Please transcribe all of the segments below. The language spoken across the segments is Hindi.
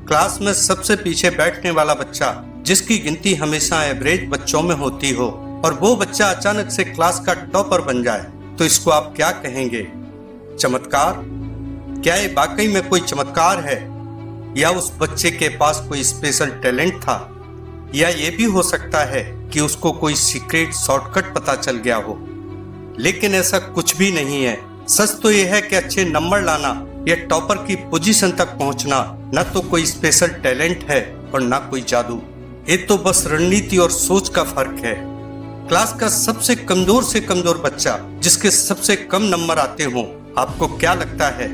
क्लास में सबसे पीछे बैठने वाला बच्चा जिसकी गिनती हमेशा एवरेज बच्चों में होती हो और वो बच्चा अचानक से क्लास का टॉपर बन जाए तो इसको आप क्या कहेंगे? चमत्कार? क्या ये वाकई में कोई चमत्कार है या उस बच्चे के पास कोई स्पेशल टैलेंट था? या ये भी हो सकता है कि उसको कोई सीक्रेट शॉर्टकट पता चल गया हो। लेकिन ऐसा कुछ भी नहीं है। सच तो यह है कि अच्छे नंबर लाना या टॉपर की पोजीशन तक पहुंचना न तो कोई स्पेशल टैलेंट है और न कोई जादू। ये तो बस रणनीति और सोच का फर्क है। क्लास का सबसे कमजोर बच्चा जिसके सबसे कम नंबर आते हों, आपको क्या लगता है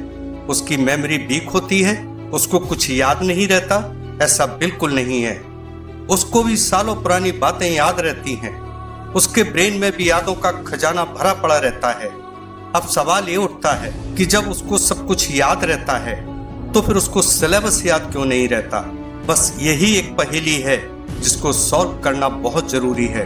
उसकी मेमोरी वीक होती है? उसको कुछ याद नहीं रहता? ऐसा बिल्कुल नहीं है। उसको भी सालों पुरानी बातें याद रहती हैं। उसके ब्रेन में भी यादों का खजाना भरा पड़ा रहता है। अब सवाल ये उठता है कि जब उसको सब कुछ याद रहता है तो फिर उसको सिलेबस याद क्यों नहीं रहता? बस यही एक पहेली है जिसको सॉल्व करना बहुत जरूरी है।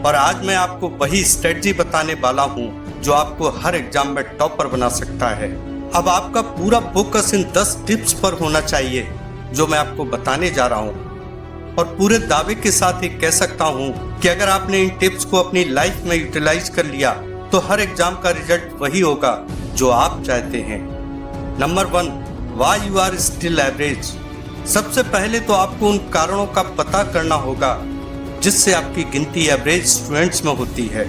और आज मैं आपको वही स्ट्रेटजी बताने वाला हूँ जो आपको हर एग्जाम में टॉपर बना सकता है। अब आपका पूरा फोकस इन 10 टिप्स पर होना चाहिए जो मैं आपको बताने जा रहा हूँ। और पूरे दावे के साथ ही कह सकता हूँ कि अगर आपने इन टिप्स को अपनी लाइफ में यूटिलाइज कर लिया तो हर एग्जाम का रिजल्ट वही होगा जो आप चाहते हैं। Number 1, why you are still average. सबसे पहले तो आपको उन कारणों का पता करना होगा जिससे आपकी गिनती एवरेज स्टूडेंट्स में होती है।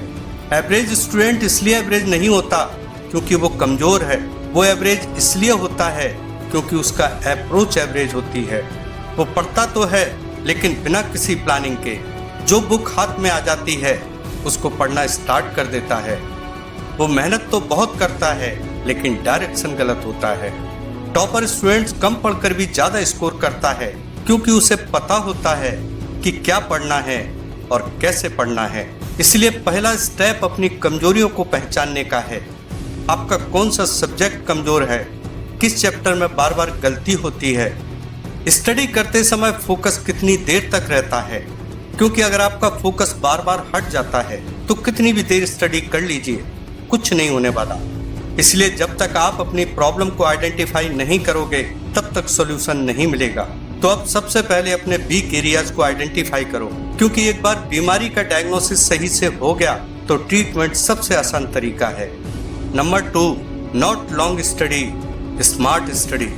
एवरेज स्टूडेंट इसलिए एवरेज नहीं होता क्योंकि वो कमजोर है। वो एवरेज इसलिए होता है क्योंकि उसका अप्रोच एवरेज होती है। वो पढ़ता तो है लेकिन बिना किसी प्लानिंग के। जो बुक हाथ में आ जाती है उसको पढ़ना स्टार्ट कर देता है। वो मेहनत तो बहुत करता है लेकिन डायरेक्शन गलत होता है। टॉपर स्टूडेंट्स कम पढ़कर भी ज्यादा स्कोर करता है क्योंकि उसे पता होता है कि क्या पढ़ना है और कैसे पढ़ना है। इसलिए पहला स्टेप अपनी कमजोरियों को पहचानने का है। आपका कौन सा सब्जेक्ट कमजोर है, किस चैप्टर में बार बार गलती होती है, स्टडी करते समय फोकस कितनी देर तक रहता है। क्योंकि अगर आपका फोकस बार बार हट जाता है तो कितनी भी देर स्टडी कर लीजिए कुछ नहीं होने वाला। इसलिए जब तक आप अपनी प्रॉब्लम को आइडेंटिफाई नहीं करोगे तब तक सॉल्यूशन नहीं मिलेगा। तो अब सबसे पहले अपने वीक एरियाज को आइडेंटिफाई करो, क्योंकि एक बार बीमारी का डायग्नोसिस सही से हो गया तो ट्रीटमेंट सबसे आसान तरीका है। Number 2, not long study, smart study.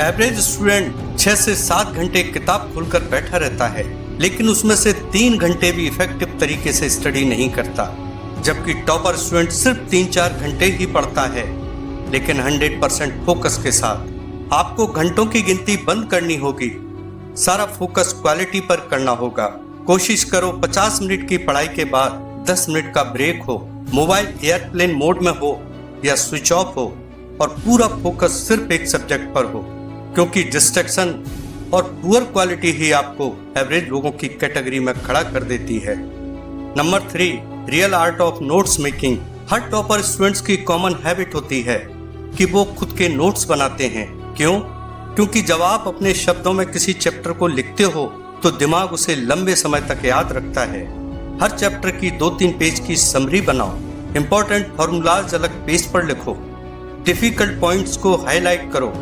Average student 6 से 7 घंटे किताब खोलकर बैठा रहता है लेकिन उसमें से 3 घंटे भी इफेक्टिव तरीके से स्टडी नहीं करता, जबकि टॉपर स्टूडेंट सिर्फ 3-4 घंटे ही पढ़ता है लेकिन 100% फोकस के साथ। आपको घंटों की गिनती बंद करनी होगी, सारा फोकस क्वालिटी पर करना होगा। कोशिश करो 50 मिनट की पढ़ाई के बाद 10 मिनट का ब्रेक हो, मोबाइल एयरप्लेन मोड में हो या स्विच ऑफ हो और पूरा फोकस सिर्फ एक सब्जेक्ट पर हो, क्योंकि डिस्ट्रैक्शन और पुअर क्वालिटी ही आपको एवरेज लोगों की कैटेगरी में खड़ा कर देती है। Number 3, real art of notes making. Her topper students की कॉमन हैबिट होती है कि वो खुद के नोट्स बनाते हैं। क्यों? क्योंकि जब आप अपने शब्दों में किसी चैप्टर को लिखते हो तो दिमाग उसे लंबे समय तक याद रखता है। हर चैप्टर की 2-3 पेज की समरी बनाओ, इंपॉर्टेंट फॉर्मूलाज अलग पेज पर लिखो, डिफिकल्ट पॉइंट्स को हाईलाइट करो।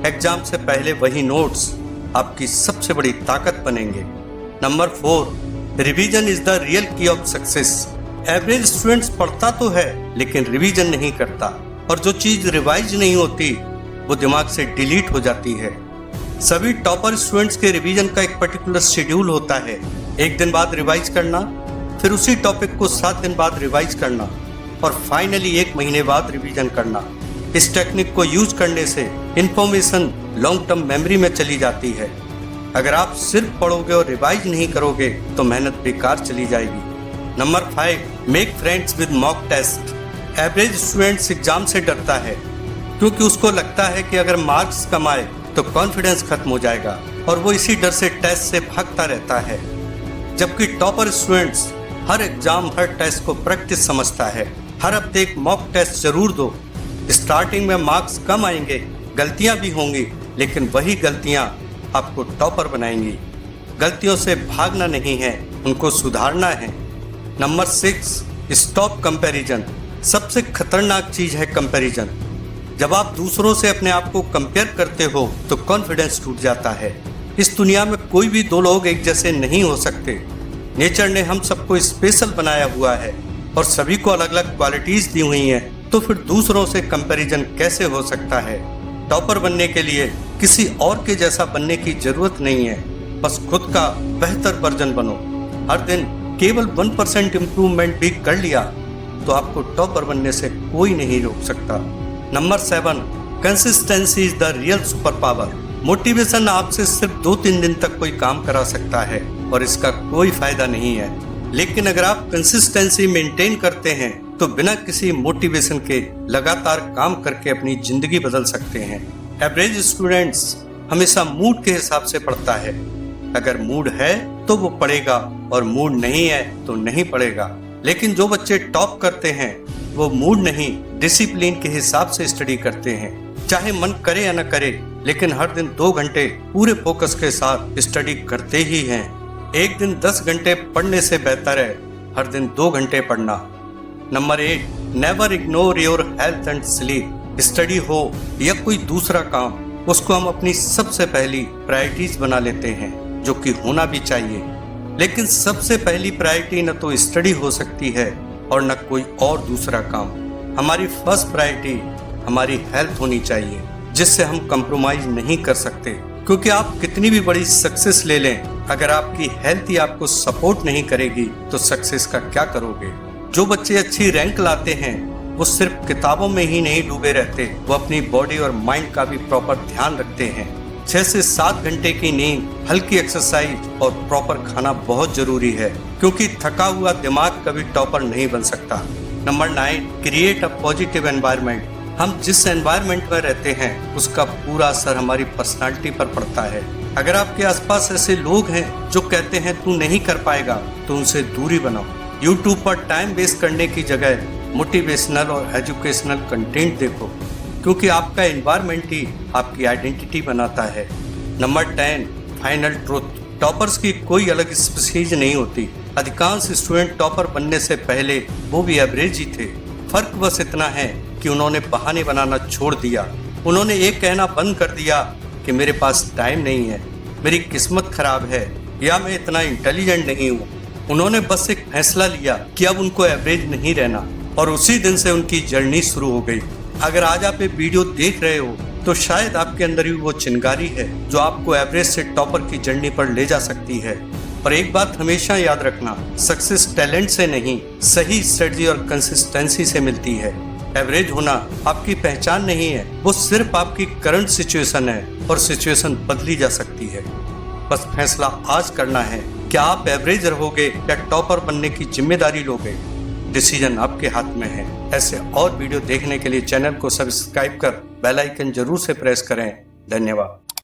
एग्जाम से पहले वही नोट्स आपकी सबसे बड़ी ताकत बनेंगे। Number 4, revision is the real की ऑफ सक्सेस। एवरेज स्टूडेंट्स पढ़ता तो है लेकिन रिवीजन नहीं करता, और जो चीज रिवाइज नहीं होती वो दिमाग से डिलीट हो जाती है। सभी टॉपर स्टूडेंट्स के रिवीजन का एक पर्टिकुलर शेड्यूल होता है। 1 दिन बाद रिवाइज करना, फिर उसी टॉपिक को 7 दिन बाद रिवाइज करना और फाइनली 1 महीने बाद रिवीजन करना। इस टेक्निक को यूज करने से इंफॉर्मेशन लॉन्ग टर्म मेमोरी में चली जाती है। अगर आप सिर्फ पढ़ोगे और रिवाइज नहीं करोगे तो मेहनत बेकार चली जाएगी। Number 5, make friends with mock test. Average students exam से डरता है क्योंकि उसको लगता है कि अगर मार्क्स कम आए तो कॉन्फिडेंस खत्म हो जाएगा और वो इसी डर से टेस्ट से भागता रहता है। जबकि टॉपर स्टूडेंट्स हर एग्जाम हर टेस्ट को प्रैक्टिस समझता है। हर हफ्ते एक मॉक टेस्ट जरूर दो। स्टार्टिंग में मार्क्स कम आएंगे, गलतियां भी होंगी, लेकिन वही गलतियां आपको टॉपर बनाएंगी। गलतियों से भागना नहीं है, उनको सुधारना है। Number 6, stop comparison. सबसे खतरनाक चीज है कंपैरिजन। जब आप दूसरों से अपने आप को कंपेयर करते हो तो कॉन्फिडेंस टूट जाता है। इस दुनिया में कोई भी दो लोग एक जैसे नहीं हो सकते। नेचर ने हम सबको स्पेशल बनाया हुआ है और सभी को अलग अलग क्वालिटीज दी हुई हैं, तो फिर दूसरों से कंपैरिजन कैसे हो सकता है। टॉपर बनने के लिए किसी और के जैसा बनने की जरूरत नहीं है, बस खुद का बेहतर वर्जन बनो। हर दिन केवल 1% इम्प्रूवमेंट भी कर लिया तो आपको टॉपर बनने से कोई नहीं रोक सकता। Number 7, consistency is the real super power. Motivation आपसे सिर्फ 2-3 दिन तक कोई काम करा सकता है और इसका कोई फायदा नहीं है, लेकिन अगर आप कंसिस्टेंसी मेंटेन करते हैं तो बिना किसी मोटिवेशन के लगातार काम करके अपनी जिंदगी बदल सकते हैं। एवरेज स्टूडेंट्स हमेशा मूड के हिसाब से पढ़ता है। अगर मूड है तो वो पढ़ेगा और मूड नहीं है तो नहीं पढ़ेगा। लेकिन जो बच्चे टॉप करते हैं वो मूड नहीं, डिसिप्लिन के हिसाब से स्टडी करते हैं। चाहे मन करे या न करे, लेकिन हर दिन 2 घंटे पूरे फोकस के साथ स्टडी करते ही हैं। एक दिन 10 घंटे पढ़ने से बेहतर है हर दिन 2 घंटे पढ़ना। Number 8, never ignore your health and sleep. Study हो या कोई दूसरा काम, उसको हम अपनी सबसे पहली प्रायोरिटीज बना लेते हैं, जो कि होना भी चाहिए। लेकिन सबसे पहली प्रायोरिटी न तो स्टडी हो सकती है और न कोई और दूसरा काम। हमारी फर्स्ट प्रायोरिटी हमारी हेल्थ होनी चाहिए, जिससे हम कंप्रोमाइज नहीं कर सकते। क्योंकि आप कितनी भी बड़ी सक्सेस ले लें, अगर आपकी हेल्थ ही आपको सपोर्ट नहीं करेगी तो सक्सेस का क्या करोगे। जो बच्चे अच्छी रैंक लाते हैं वो सिर्फ किताबों में ही नहीं डूबे रहते, वो अपनी बॉडी और माइंड का भी प्रॉपर ध्यान रखते हैं। 6 से 7 घंटे की नींद, हल्की एक्सरसाइज और प्रॉपर खाना बहुत जरूरी है, क्योंकि थका हुआ दिमाग कभी टॉपर नहीं बन सकता। Number 9, create a positive environment. हम जिस एनवायरनमेंट में रहते हैं उसका पूरा असर हमारी पर्सनालिटी पर पड़ता है। अगर आपके आसपास ऐसे लोग हैं जो कहते हैं तू नहीं कर पाएगा, तो उनसे दूरी बनाओ। YouTube पर टाइम वेस्ट करने की जगह मोटिवेशनल और एजुकेशनल कंटेंट देखो, क्योंकि आपका एनवायरनमेंट ही आपकी आइडेंटिटी बनाता है। Number 10, final truth. टॉपर्स की कोई अलग स्पीशीज नहीं होती। अधिकांश स्टूडेंट टॉपर बनने से पहले वो भी एवरेज ही थे। फर्क बस इतना है कि उन्होंने बहाने बनाना छोड़ दिया। उन्होंने ये कहना बंद कर दिया कि मेरे पास टाइम नहीं है, मेरी किस्मत खराब है या मैं इतना इंटेलिजेंट नहीं हूँ। उन्होंने बस एक फैसला लिया कि अब उनको एवरेज नहीं रहना, और उसी दिन से उनकी जर्नी शुरू हो गई। अगर आज आप ये वीडियो देख रहे हो तो शायद आपके अंदर ही वो चिंगारी है जो आपको एवरेज से टॉपर की जर्नी पर ले जा सकती है। और एक बात हमेशा याद रखना, सक्सेस टैलेंट से नहीं, सही स्ट्रेटजी और कंसिस्टेंसी से मिलती है। एवरेज होना आपकी पहचान नहीं है, वो सिर्फ आपकी करंट सिचुएशन है और सिचुएशन बदली जा सकती है। बस फैसला आज करना है, क्या आप एवरेज रहोगे या टॉपर बनने की जिम्मेदारी लोगे। डिसीजन आपके हाथ में है। ऐसे और वीडियो देखने के लिए चैनल को सब्सक्राइब कर बेल आइकन जरूर से प्रेस करें। धन्यवाद।